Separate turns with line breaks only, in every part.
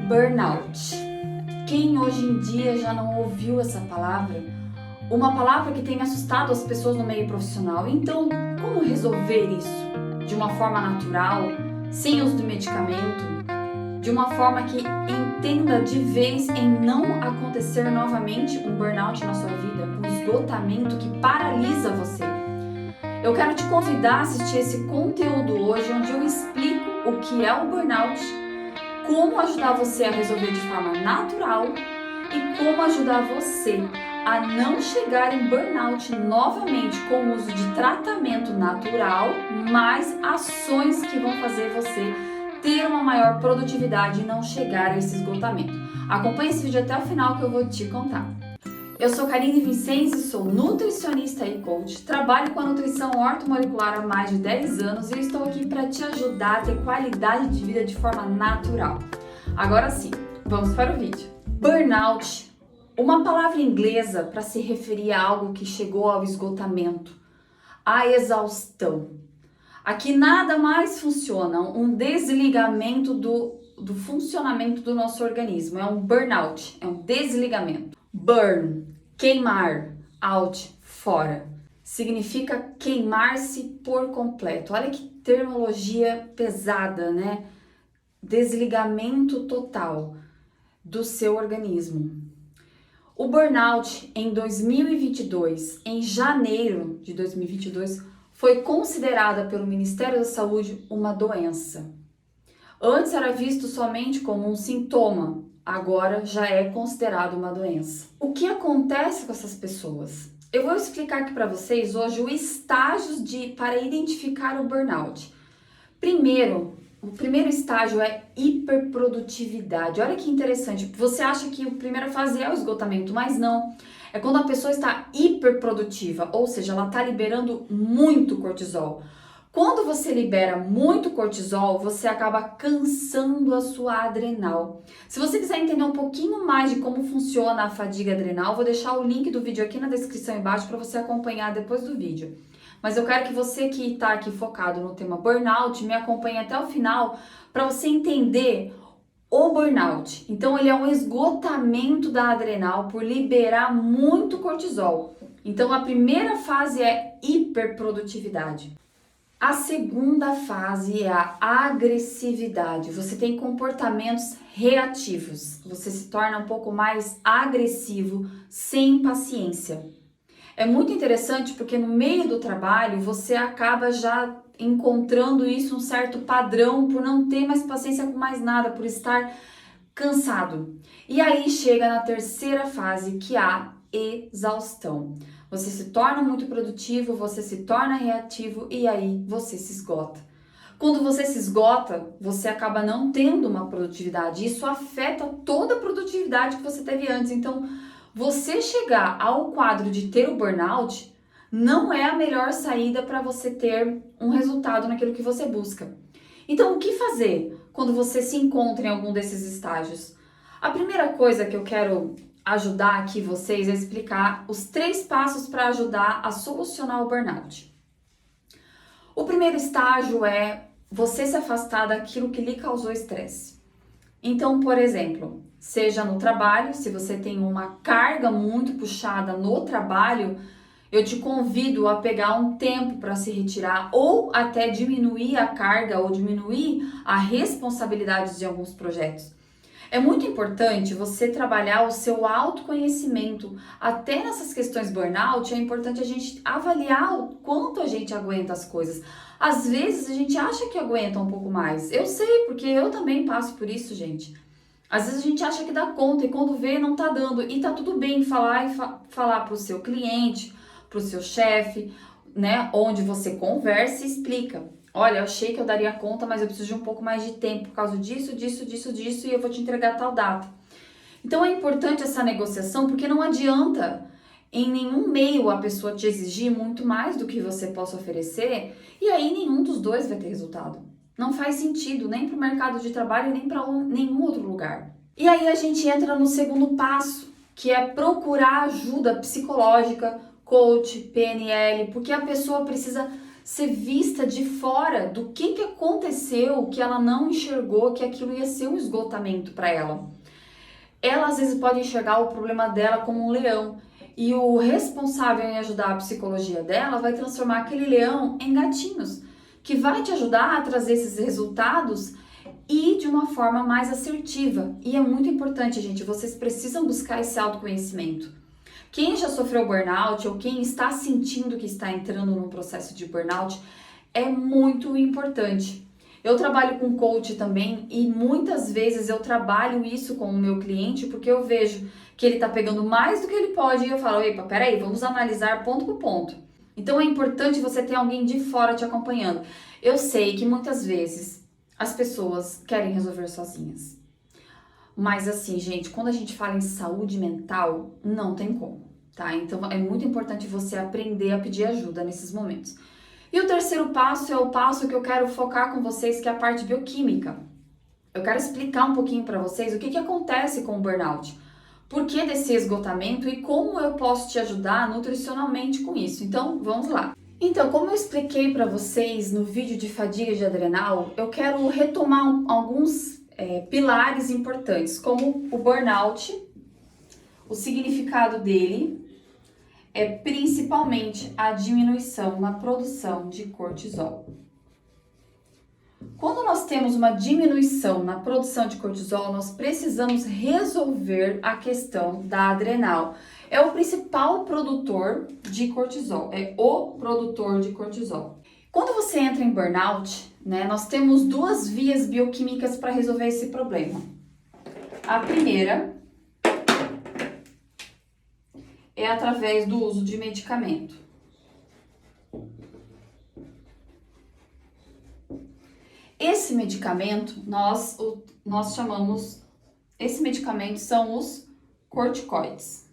Burnout. Quem hoje em dia já não ouviu essa palavra? Uma palavra que tem assustado as pessoas no meio profissional. Então, como resolver isso? De uma forma natural, sem uso de medicamento, de uma forma que entenda de vez em não acontecer novamente um burnout na sua vida, um esgotamento que paralisa você. Eu quero te convidar a assistir esse conteúdo hoje, onde eu explico o que é o burnout, como ajudar você a resolver de forma natural e como ajudar você a não chegar em burnout novamente com o uso de tratamento natural, mas ações que vão fazer você ter uma maior produtividade e não chegar a esse esgotamento. Acompanhe esse vídeo até o final que eu vou te contar. Eu sou Karine Vincenzi, sou nutricionista e coach, trabalho com a nutrição ortomolecular há mais de 10 anos e estou aqui para te ajudar a ter qualidade de vida de forma natural. Agora sim, vamos para o vídeo. Burnout, uma palavra inglesa para se referir a algo que chegou ao esgotamento, à exaustão. Aqui nada mais funciona, um desligamento do funcionamento do nosso organismo, é um burnout, é um desligamento. Burn, queimar, out, fora. Significa queimar-se por completo. Olha que terminologia pesada, né? Desligamento total do seu organismo. O burnout em 2022, em janeiro de 2022, foi considerada pelo Ministério da Saúde uma doença. Antes era visto somente como um sintoma, agora já é considerado uma doença. O que acontece com essas pessoas? Eu vou explicar aqui para vocês hoje os estágios para identificar o burnout. O primeiro estágio é hiperprodutividade. Olha que interessante, você acha que a primeira fase é o esgotamento, mas não. É quando a pessoa está hiperprodutiva, ou seja, ela está liberando muito cortisol. Quando você libera muito cortisol, você acaba cansando a sua adrenal. Se você quiser entender um pouquinho mais de como funciona a fadiga adrenal, vou deixar o link do vídeo aqui na descrição embaixo para você acompanhar depois do vídeo. Mas eu quero que você que está aqui focado no tema burnout me acompanhe até o final para você entender o burnout. Então, ele é um esgotamento da adrenal por liberar muito cortisol. Então, a primeira fase é hiperprodutividade. A segunda fase é a agressividade. Você tem comportamentos reativos. Você se torna um pouco mais agressivo, sem paciência. É muito interessante porque no meio do trabalho você acaba já encontrando isso, um certo padrão, por não ter mais paciência com mais nada, por estar cansado. E aí chega na terceira fase, que é a exaustão. Você se torna muito produtivo, você se torna reativo e aí você se esgota. Quando você se esgota, você acaba não tendo uma produtividade. Isso afeta toda a produtividade que você teve antes. Então, você chegar ao quadro de ter o burnout não é a melhor saída para você ter um resultado naquilo que você busca. Então, o que fazer quando você se encontra em algum desses estágios? A primeira coisa que eu quero ajudar aqui vocês é explicar os 3 passos para ajudar a solucionar o burnout. O primeiro estágio é você se afastar daquilo que lhe causou estresse. Então, por exemplo, seja no trabalho, se você tem uma carga muito puxada no trabalho, eu te convido a pegar um tempo para se retirar ou até diminuir a carga ou diminuir a responsabilidade de alguns projetos. É muito importante você trabalhar o seu autoconhecimento. Até nessas questões burnout, é importante a gente avaliar o quanto a gente aguenta as coisas. Às vezes a gente acha que aguenta um pouco mais. Eu sei, porque eu também passo por isso, gente. Às vezes a gente acha que dá conta e quando vê não tá dando. E tá tudo bem falar pro seu cliente, pro seu chefe, né? Onde você conversa e explica. Olha, eu achei que eu daria conta, mas eu preciso de um pouco mais de tempo por causa disso e eu vou te entregar tal data. Então é importante essa negociação porque não adianta em nenhum meio a pessoa te exigir muito mais do que você possa oferecer e aí nenhum dos dois vai ter resultado. Não faz sentido nem para o mercado de trabalho nem para nenhum outro lugar. E aí a gente entra no segundo passo, que é procurar ajuda psicológica, coach, PNL, porque a pessoa precisa ser vista de fora do que aconteceu, que ela não enxergou que aquilo ia ser um esgotamento para ela. Ela às vezes pode enxergar o problema dela como um leão e o responsável em ajudar a psicologia dela vai transformar aquele leão em gatinhos, que vai te ajudar a trazer esses resultados e de uma forma mais assertiva. E é muito importante, gente, vocês precisam buscar esse autoconhecimento. Quem já sofreu burnout ou quem está sentindo que está entrando num processo de burnout é muito importante. Eu trabalho com coach também e muitas vezes eu trabalho isso com o meu cliente porque eu vejo que ele está pegando mais do que ele pode e eu falo, epa, peraí, vamos analisar ponto por ponto. Então é importante você ter alguém de fora te acompanhando. Eu sei que muitas vezes as pessoas querem resolver sozinhas. Mas assim, gente, quando a gente fala em saúde mental, não tem como, tá? Então é muito importante você aprender a pedir ajuda nesses momentos. E o terceiro passo é o passo que eu quero focar com vocês, que é a parte bioquímica. Eu quero explicar um pouquinho para vocês o que acontece com o burnout, por que desse esgotamento e como eu posso te ajudar nutricionalmente com isso. Então, vamos lá. Então, como eu expliquei para vocês no vídeo de fadiga de adrenal, eu quero retomar alguns pilares importantes, como o burnout, o significado dele é principalmente a diminuição na produção de cortisol. Quando nós temos uma diminuição na produção de cortisol, nós precisamos resolver a questão da adrenal. É o principal produtor de cortisol, é o produtor de cortisol. Quando você entra em burnout, nós temos duas vias bioquímicas para resolver esse problema. A primeira é através do uso de medicamento. Esse medicamento, nós chamamos, esse medicamento são os corticoides.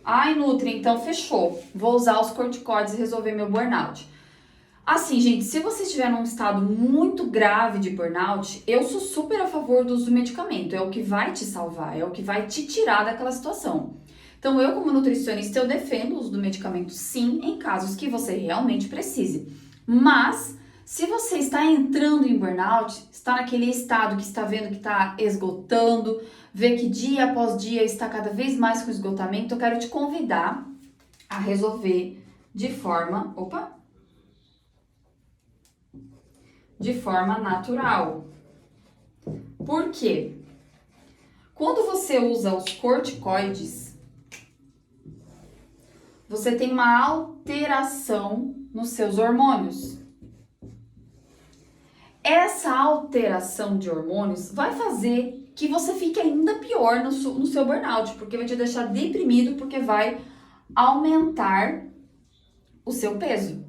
Ai, Nutri, então fechou. Vou usar os corticoides e resolver meu burnout. Assim, gente, se você estiver num estado muito grave de burnout, eu sou super a favor do uso do medicamento. É o que vai te salvar, é o que vai te tirar daquela situação. Então, eu como nutricionista, eu defendo o uso do medicamento sim, em casos que você realmente precise. Mas, se você está entrando em burnout, está naquele estado que está vendo que está esgotando, vê que dia após dia está cada vez mais com esgotamento, eu quero te convidar a resolver de forma natural. Por quê? Quando você usa os corticoides, você tem uma alteração nos seus hormônios. Essa alteração de hormônios vai fazer que você fique ainda pior no seu burnout, porque vai te deixar deprimido, porque vai aumentar o seu peso.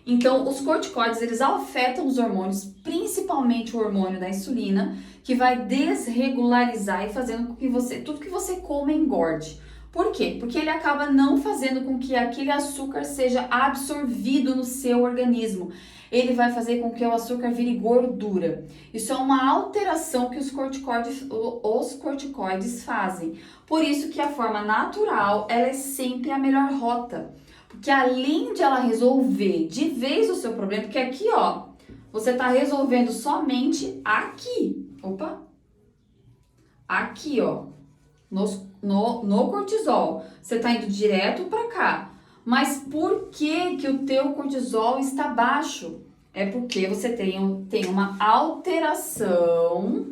Então, os corticoides, eles afetam os hormônios, principalmente o hormônio da insulina, que vai desregularizar e fazendo com que tudo que você come engorde. Por quê? Porque ele acaba não fazendo com que aquele açúcar seja absorvido no seu organismo. Ele vai fazer com que o açúcar vire gordura. Isso é uma alteração que os corticoides fazem. Por isso que a forma natural, ela é sempre a melhor rota. Porque além de ela resolver de vez o seu problema, porque aqui, ó, você tá resolvendo somente aqui. Aqui, ó, no cortisol. Você tá indo direto pra cá. Mas por que o teu cortisol está baixo? É porque você tem uma alteração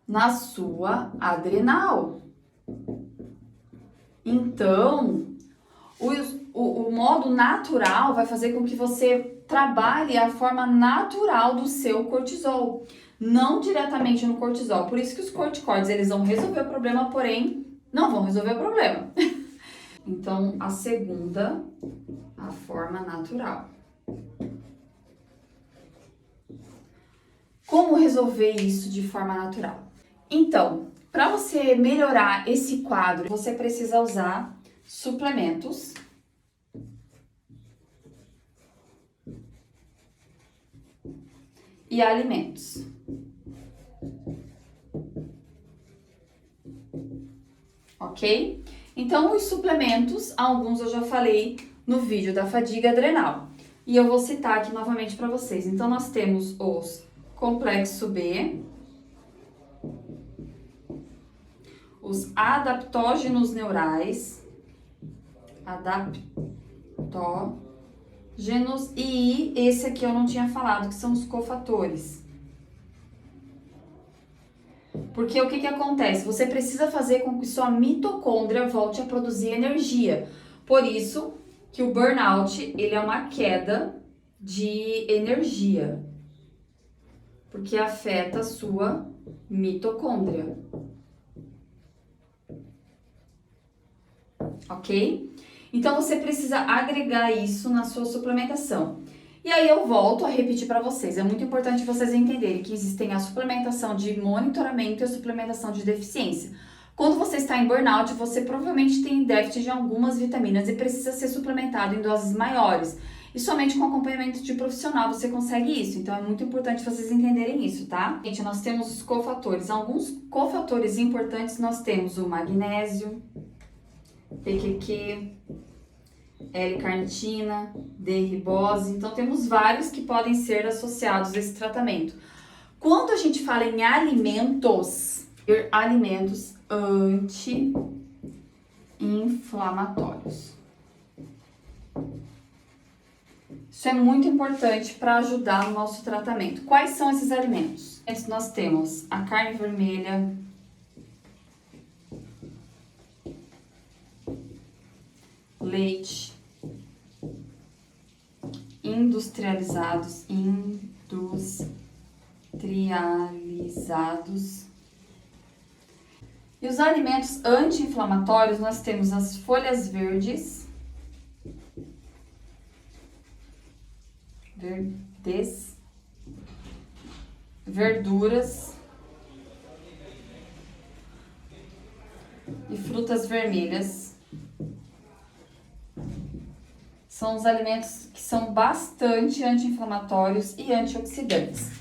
na sua adrenal. Então, o modo natural vai fazer com que você trabalhe a forma natural do seu cortisol, não diretamente no cortisol. Por isso que os corticoides, eles vão resolver o problema, porém, não vão resolver o problema. Então, a segunda, a forma natural. Como resolver isso de forma natural? Então, para você melhorar esse quadro, você precisa usar suplementos e alimentos. Ok? Então, os suplementos, alguns eu já falei no vídeo da fadiga adrenal. E eu vou citar aqui novamente para vocês. Então, nós temos os Complexo B, os adaptógenos neurais, e esse aqui eu não tinha falado, que são os cofatores. Porque o que acontece? Você precisa fazer com que sua mitocôndria volte a produzir energia. Por isso que o burnout, ele é uma queda de energia. Porque afeta a sua mitocôndria. Ok? Então, você precisa agregar isso na sua suplementação. E aí eu volto a repetir para vocês, é muito importante vocês entenderem que existem a suplementação de monitoramento e a suplementação de deficiência. Quando você está em burnout, você provavelmente tem déficit de algumas vitaminas e precisa ser suplementado em doses maiores. E somente com acompanhamento de profissional você consegue isso. Então é muito importante vocês entenderem isso, tá? Gente, nós temos os cofatores. Alguns cofatores importantes nós temos o magnésio, PQQ, L-carnitina, D-ribose. Então, temos vários que podem ser associados a esse tratamento. Quando a gente fala em alimentos anti-inflamatórios. Isso é muito importante para ajudar no nosso tratamento. Quais são esses alimentos? Nós temos a carne vermelha, leite, industrializados. E os alimentos anti-inflamatórios, nós temos as folhas verdes, verduras e frutas vermelhas. São os alimentos que são bastante anti-inflamatórios e antioxidantes.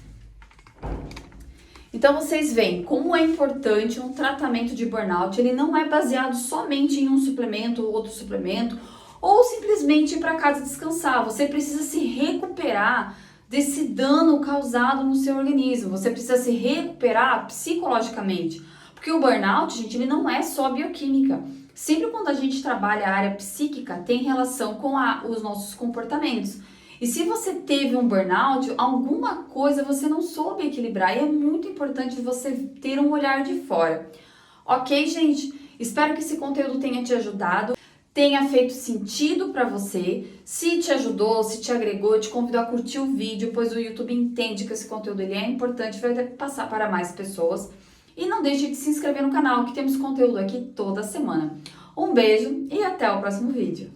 Então, vocês veem como é importante um tratamento de burnout. Ele não é baseado somente em um suplemento ou outro suplemento, ou simplesmente ir para casa descansar. Você precisa se recuperar desse dano causado no seu organismo. Você precisa se recuperar psicologicamente. Porque o burnout, gente, ele não é só bioquímica. Sempre quando a gente trabalha a área psíquica, tem relação com os nossos comportamentos. E se você teve um burnout, alguma coisa você não soube equilibrar. E é muito importante você ter um olhar de fora. Ok, gente? Espero que esse conteúdo tenha te ajudado, tenha feito sentido para você. Se te ajudou, se te agregou, eu te convido a curtir o vídeo, pois o YouTube entende que esse conteúdo ele é importante, vai passar para mais pessoas. E não deixe de se inscrever no canal, que temos conteúdo aqui toda semana. Um beijo e até o próximo vídeo.